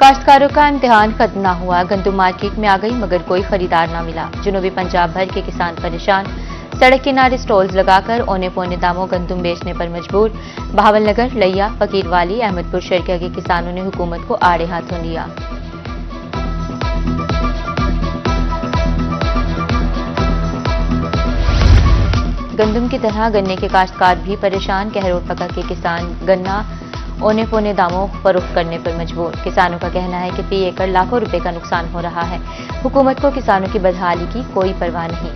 काश्तकारों का इम्तिहान खत्म न हुआ। गंदम मार्केट में आ गई मगर कोई खरीदार न मिला। जनूबी पंजाब भर के किसान परेशान। सड़क किनारे स्टॉल्स लगाकर औने पौने दामों गंदम बेचने पर मजबूर। बहावलनगर, लैया, फकीरवाली, अहमदपुर शर्किया के किसानों ने हुकूमत को आड़े हाथों लिया। गंदम की तरह गन्ने के काश्तकार भी परेशान। कहरोट पका के किसान गन्ना औने पौने दामों फरोख्त करने पर मजबूर। किसानों का कहना है कि फी एकड़ लाखों रुपए का नुकसान हो रहा है। हुकूमत को किसानों की बदहाली की कोई परवाह नहीं।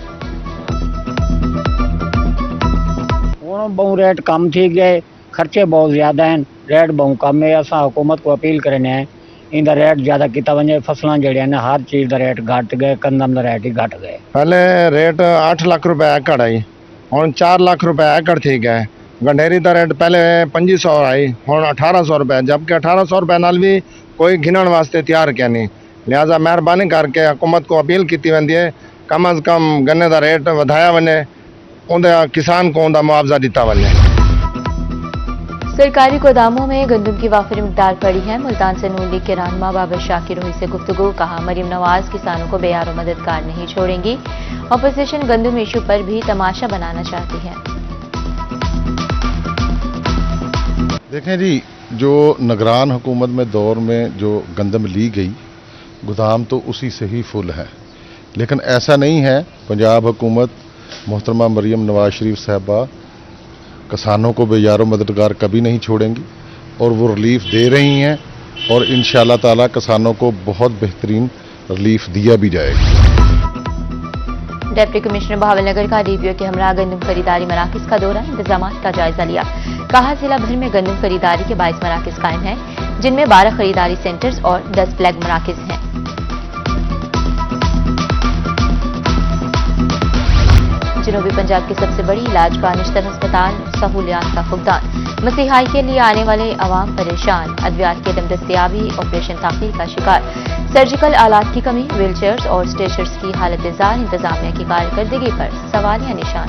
बहु रेट कम थी गए, खर्चे बहुत ज्यादा हैं, रेट बहुत कम है। असा हुकूमत को अपील करने हैं इंदा रेट ज्यादा किया वजे। फसलों जड़िया ने हर चीज का रेट घट गए, कंदम का रेट ही घट गए। पहले रेट 8 लाख रुपए एकड़ आई, हुण 4 लाख रुपए एकड़ थी गए। गंडेरी का रेट पहले 2500 आई, हुण 1800 रुपए, जबकि 1800 रुपए नाल भी कोई गिनण वास्ते तैयार क्या नहीं। लिहाजा मेहरबानी करके हुकूमत को अपील की वेंदी है कम अज कम गन्ने का रेट वधाया वने, उनके किसान को उनका मुआवजा दिता वने। सरकारी गोदामों में गंदम की वाफिर मिकदार पड़ी है। मुल्तान से नून लीग के रहनुमा बाबर शाह की रोही से गुफ्तगू। कहा, मरियम नवाज किसानों को बेयारो मददगार नहीं छोड़ेंगी। अपोजिशन गंदम इशू पर भी तमाशा बनाना चाहती है। देखें जी, जो निगरान हुकूमत में दौर में जो गंदम ली गई, गोदाम तो उसी से ही फुल है। लेकिन ऐसा नहीं है, पंजाब हुकूमत मोहतरमा मरियम नवाज शरीफ साहबा किसानों को बेयारो मददगार कभी नहीं छोड़ेंगी और वो रिलीफ दे रही हैं और इंशाअल्लाह ताला किसानों को बहुत बेहतरीन रिलीफ दिया भी जाएगा। डिप्टी कमिश्नर बहावलनगर का डीपीओ के हमरा गंदम खरीदारी मराकज का दौरा, इंतजाम का जायजा लिया। कहा, जिला भर में गंदम खरीदारी के 22 मराकज कायम हैं, जिनमें 12 खरीदारी सेंटर्स और 10 फ्लैग मराकज हैं। जनूबी पंजाब की सबसे बड़ी इलाज का निश्तर अस्पताल सहूलियात का फुकदान। मसीहाई के लिए आने वाले अवाम परेशान। अद्वियात की अदम दस्तयाबी, ऑपरेशन ताखीर का शिकार। सर्जिकल आलात की कमी, व्हील चेयर्स और स्ट्रेचर्स की हालत जार। इंतजामिया की कारकर्दगी पर सवालिया निशान।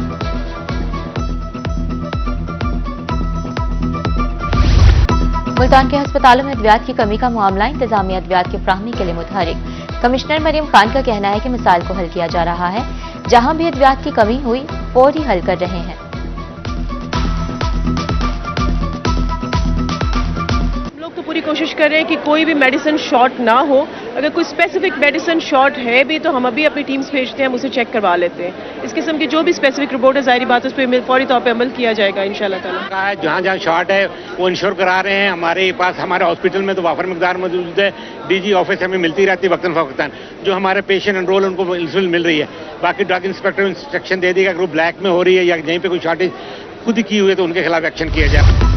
मुल्तान के अस्पतालों में अद्वियात की कमी का मामला, इंतजामिया अद्वियात की फ्राहमी के लिए मुतहरिक। कमिश्नर मरियम खान का कहना है कि मिसाल को हल किया जा रहा है। जहां भी अद्वियात की कमी हुई फौरी हल कर रहे हैं। लोग तो पूरी कोशिश कर रहे हैं कि कोई भी मेडिसिन शॉर्ट ना हो। अगर कोई स्पेसिफिक मेडिसिन शॉर्ट है भी तो हम अभी अपनी टीम्स भेजते हैं, हम उसे चेक करवा लेते हैं। इस किस्म की जो भी स्पेसिफिक रिपोर्ट है, जाहिर बात है, उस पर फौरी तौर पर अमल किया जाएगा इंशाल्लाह ताला। जहाँ जहाँ शॉर्ट है वो इंश्योर करा रहे हैं। हमारे पास हमारे हॉस्पिटल में तो वाफर मिकदार मौजूद है। डीजी ऑफिस हमें मिलती रहती है वक्तन फवक्तन। जो हमारे पेशेंट एनरोल उनको मिल रही है। बाकी ड्रग इंस्पेक्टर इंस्ट्रक्शन दे देगा, ग्रुप ब्लैक में हो रही है या यहीं पे कोई शॉर्टेज खुद की हुई है तो उनके खिलाफ एक्शन किया जाए।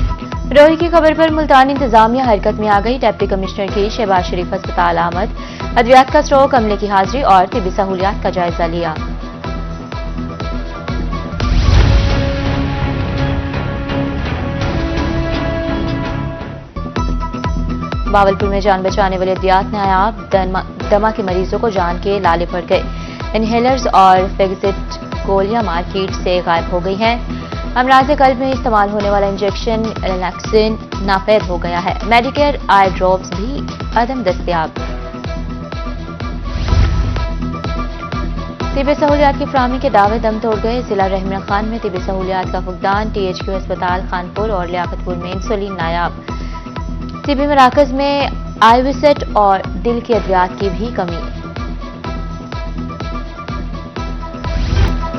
रोही की खबर पर मुल्तान इंतजामिया हरकत में आ गई। डिप्टी कमिश्नर की शहबाज शरीफ अस्पताल आमद। अद्वियात का स्टॉक, अमले की हाजिरी और तिबी सहूलियात का जायजा लिया। बावलपुर में जान बचाने वाले अद्वियात नायाब। दमा के मरीजों को जान के लाले पड़ गए। इनहेलर्स और फेगजिट गोलियां मार्केट से गायब हो गई हैं। अमराज कल्ब में इस्तेमाल होने वाला इंजेक्शन एलेक्सिन नाफैद हो गया है। मेडिकेयर आई ड्रॉप्स भी अदम दस्तयाब। तिबी सहूलियात की फ्राहमी के दावे दम तोड़ गए। जिला रहमान खान में तिबी सहूलियात का फुकदान। THQ अस्पताल खानपुर और लियाकतपुर में इंसुलिन नायाब। तिबी मराकज में आईविसेट और दिल की अद्वियात की भी कमी।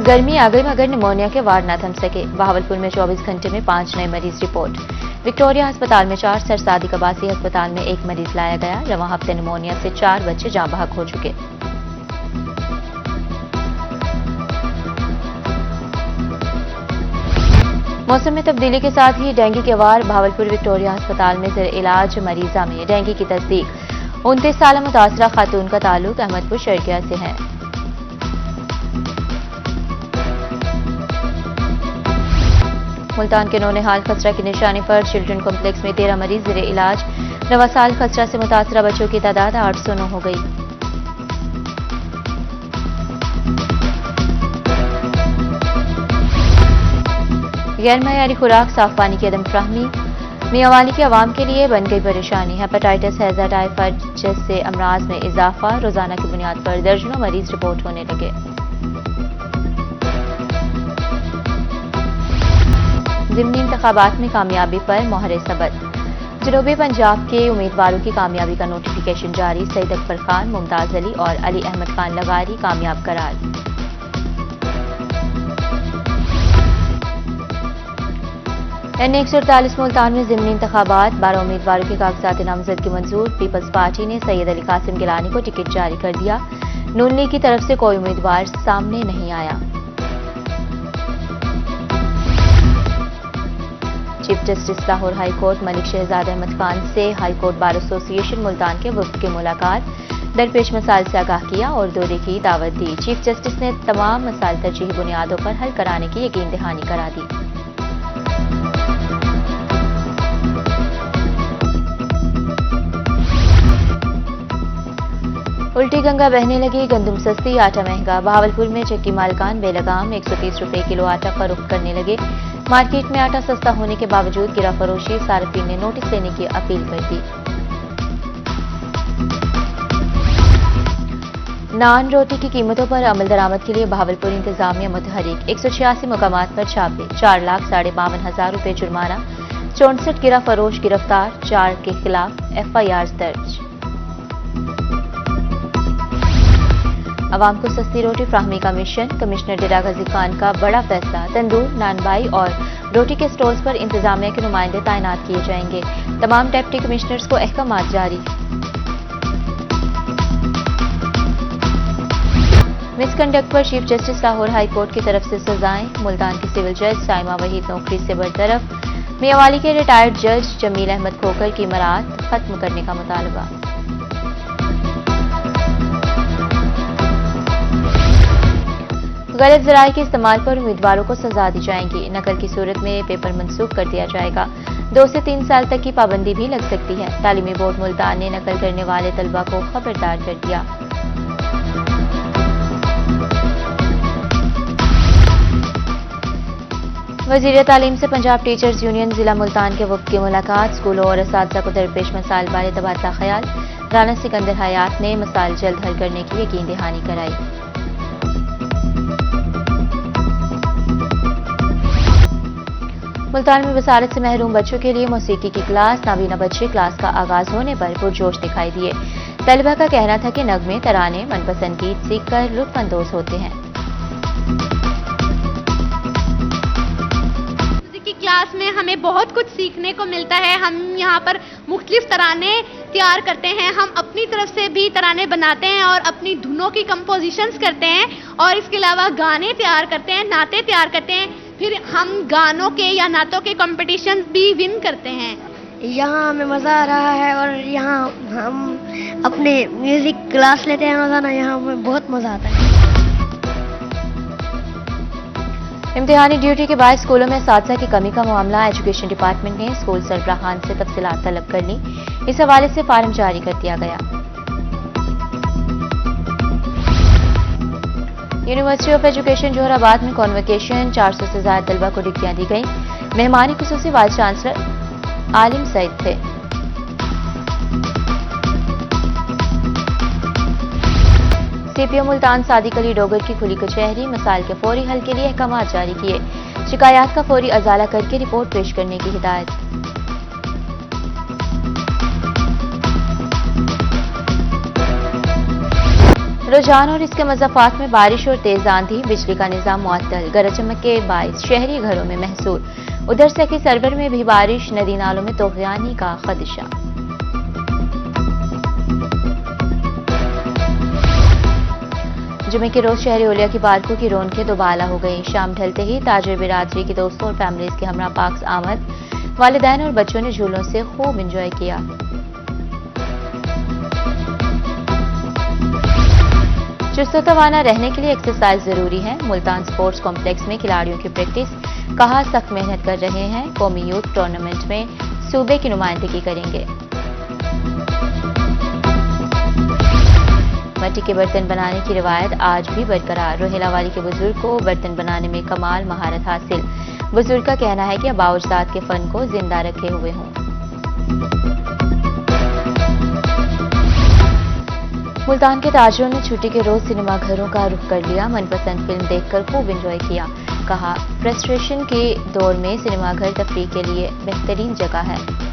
गर्मी आ गई मगर निमोनिया के वार्ड न थम सके। बहावलपुर में 24 घंटे में 5 नए मरीज रिपोर्ट। विक्टोरिया अस्पताल में 4, सरसादी कबासी अस्पताल में 1 मरीज लाया गया। रवा हफ्ते निमोनिया से 4 बच्चे जाँ बहक हो चुके। मौसम में तब्दीली के साथ ही डेंगू के वार। भावलपुर विक्टोरिया अस्पताल में ज़र इलाज मरीजा में डेंगू की तस्दीक। 29 साल मुतासरा खातून का ताल्लुक अहमदपुर शर्किया से है। मुल्तान के नौनिहाल खसरा की निशानी पर चिल्ड्रन कॉम्प्लेक्स में 13 मरीज ज़र इलाज। रवा साल खसरा से मुतासरा बच्चों की तादाद 809 हो गई। गैर मयारी खुराक, साफ पानी की अदम फ्राहमी, मियांवाली की आवाम के लिए बन गई परेशानी। हेपेटाइटिस, हैजा, टाइफाइड जैसे अमराज में इजाफा, रोजाना की बुनियाद पर दर्जनों मरीज रिपोर्ट होने लगे। ज़िमनी इंतखाबात में कामयाबी पर मोहर सबद। जनूबी पंजाब के उम्मीदवारों की कामयाबी का नोटिफिकेशन जारी। सईद अकबर खान, मुमताज अली और अली अहमद खान लगारी कामयाब करार। N148 मुल्तान में ज़िमनी इंतखाबात, 12 उम्मीदवारों के कागजात नामजद की मंजूर। पीपल्स पार्टी ने सैयद अली कासिम गिलानी को टिकट जारी कर दिया। नून लीग की तरफ से कोई उम्मीदवार सामने नहीं आया। Chief justice Lahore high court Malik Shahzad Ahmad Khan से high court bar association Multan के वफ्द की मुलाकात। दरपेश मसाइल से आगाह किया और दौरे की दावत दी। चीफ जस्टिस ने तमाम मसाइल तरजीही बुनियादों पर हल कराने की यकीन दहानी करा दी। उल्टी गंगा बहने लगी, गंदम सस्ती, आटा महंगा। बहावलपुर में चक्की मालकान बेलगाम 130 रुपए किलो आटा फरोख्त करने लगे। मार्केट में आटा सस्ता होने के बावजूद गिराफरोशी, सार्फिन ने नोटिस लेने की अपील कर दी। नान रोटी की कीमतों पर अमल दरामद के लिए बहावलपुर इंतजामिया मुतहरिक। 186 मुकामात पर छापे, 4,52,500 रुपए जुर्माना। 64 गिराफरोश गिरफ्तार, 4 के खिलाफ FIR दर्ज। अवाम को सस्ती रोटी फ्राहमी का मिशन। कमिश्नर डेरा गाजी खान का बड़ा फैसला। तंदूर, नानबाई और रोटी के स्टॉल्स पर इंतजामिया के नुमाइंदे तैनात किए जाएंगे। तमाम डिप्टी कमिश्नर्स को अहकामात जारी। मिसकंडक्ट पर chief justice Lahore high court की तरफ से सजाएं। मुल्तान की सिविल जज साइमा वहीद नौकरी से बरतरफ। मियांवाली के रिटायर्ड जज जमील अहमद खोकर की मराद खत्म करने का मुतालबा। गलत ज़राए के इस्तेमाल पर उम्मीदवारों को सजा दी जाएगी। नकल की सूरत में पेपर मंसूख कर दिया जाएगा। 2 से 3 साल तक की पाबंदी भी लग सकती है। तालीमी बोर्ड मुल्तान ने नकल करने वाले तलबा को खबरदार कर दिया। वज़ीर तालीम से पंजाब टीचर्स यूनियन जिला मुल्तान के वफ़द की मुलाकात। स्कूलों और असातिज़ा को दरपेश मसाइल बारे तबादला ख्याल। राना सिकंदर हयात ने मसाइल जल्द हल करने की यकीन दहानी कराई। मुल्तान में बसारत से महरूम बच्चों के लिए मौसीकी की क्लास। नाबीना बच्चे क्लास का आगाज होने पर पुरजोश दिखाई दिए। तलबा का कहना था कि नगमे, तराने, मनपसंद गीत सीखकर लुत्फअंदोज होते हैं। की क्लास में हमें बहुत कुछ सीखने को मिलता है। हम यहाँ पर मुख्तलिफ तराने तैयार करते हैं। हम अपनी तरफ से भी तराने बनाते हैं और अपनी धुनों की कंपोजिशंस करते हैं और इसके अलावा गाने तैयार करते हैं, नाते तैयार करते हैं। फिर हम गानों के या नातों के कंपटीशन भी विन करते हैं। यहाँ हमें मज़ा आ रहा है और यहाँ हम अपने म्यूज़िक क्लास लेते हैं रोज़ाना। यहाँ हमें बहुत मज़ा आता है। इम्तिहानी ड्यूटी के बाद स्कूलों में असातिज़ा की कमी का मामला एजुकेशन डिपार्टमेंट ने स्कूल सरबराहान से तफसीलात तलब कर ली। इस हवाले से फार्म जारी कर दिया गया। यूनिवर्सिटी ऑफ एजुकेशन जोहराबाद में कॉन्वोकेशन, 400 से ज्यादा तलबा को डिग्रियां दी गई। मेहमानी खुसूसी वाइस चांसलर आलिम सईद थे। CPO मुल्तान सादिक अली डोगर की खुली कचहरी। मसाइल के फौरी हल के लिए अहकामात जारी किए। शिकायत का फौरी अजाला करके रिपोर्ट पेश करने की हिदायत। रुझान और इसके मज़ाफात में बारिश और तेज आंधी, बिजली का निजाम मुअत्तल, गरज चमक के बाइस शहरी घरों में महसूल। उधर सखी सरवर में भी बारिश, नदी नालों में तोग़यानी का खदशा। जुमे के रोज शहरी ओलिया की पार्कों की रौनकें दोबाला हो गई। शाम ढलते ही ताजिर बिरादरी के दोस्तों और फैमिलीज के हमरा पार्क्स आमद। वालिदैन और बच्चों ने झूलों से खूब एंजॉय किया। चुस्त तवाना रहने के लिए एक्सरसाइज जरूरी है। मुल्तान स्पोर्ट्स कॉम्प्लेक्स में खिलाड़ियों की प्रैक्टिस। कहा सख्त मेहनत कर रहे हैं। कौमी यूथ टूर्नामेंट में सूबे की नुमाइंदगी करेंगे। मट्टी के बर्तन बनाने की रिवायत आज भी बरकरार। रोहेला वाली के बुजुर्ग को बर्तन बनाने में कमाल महारत हासिल। बुजुर्ग का कहना है कि आबा अजदाद के फन को जिंदा रखे हुए हों। मुल्तान के ताजरों ने छुट्टी के रोज सिनेमाघरों का रुख कर लिया। मनपसंद फिल्म देखकर खूब एंजॉय किया। कहा, फ्रस्ट्रेशन के दौर में सिनेमाघर तफरीह के लिए बेहतरीन जगह है।